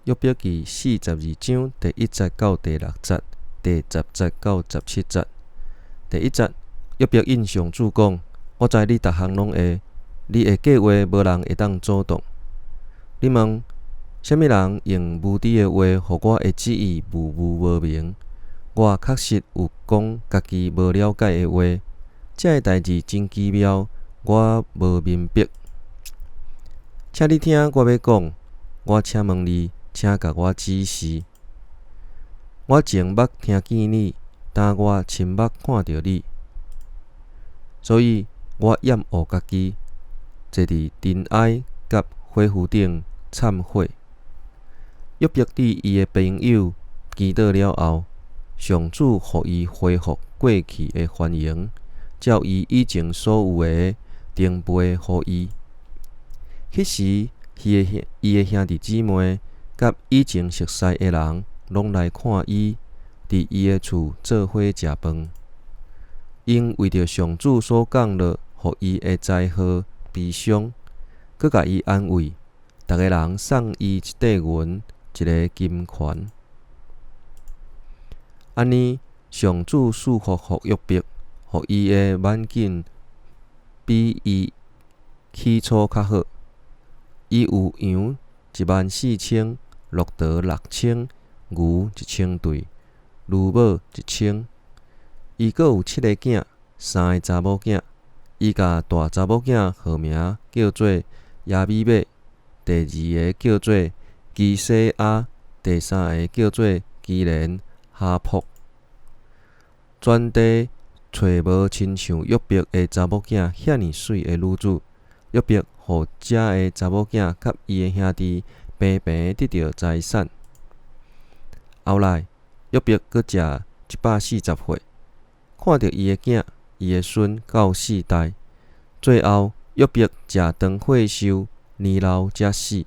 约伯记42章第1节到第6节，第10节到17节。第1节，约伯应上主讲：我知你逐项拢会，你的计划无人会当阻挡。你问，什么人用无知的话，互我的旨意雾无明？我确实有讲家己无了解的话，这代志真奇妙，我无明白。请你听我要讲，我请问你，请甲我指示。我前目听见你，但我亲目看到你，所以我厌恶家己，坐伫尘埃甲火湖顶忏悔。约伯伫伊的朋友祈祷了后，上主互伊恢复过去的繁荣，照伊以前所有的定赔互伊。迄时，伊的兄弟姊妹甲以前熟悉的人，拢来看伊，伫伊的厝做伙食饭。因为着上主所讲的，互伊的灾祸悲伤，佮甲伊安慰。逐个人送伊一块银，一个金环。安尼，上主赐福互约伯，互伊的晚景比伊起初较好。伊有羊14000，骆驼6000，牛1000对，牛母1000。伊阁有7个囝，3个查某囝。伊甲大查某囝号名叫做亚米麦，第2个叫做基西亚，第3个叫做基连哈卜。全地找无亲像约伯的查某囝遐尼水的女子。约伯互遮个查某囝甲伊的兄弟平平得到财产。后来，约伯阁食140岁，看到伊的囝、伊的孙到4代。最后，约伯食长岁寿，年老才死。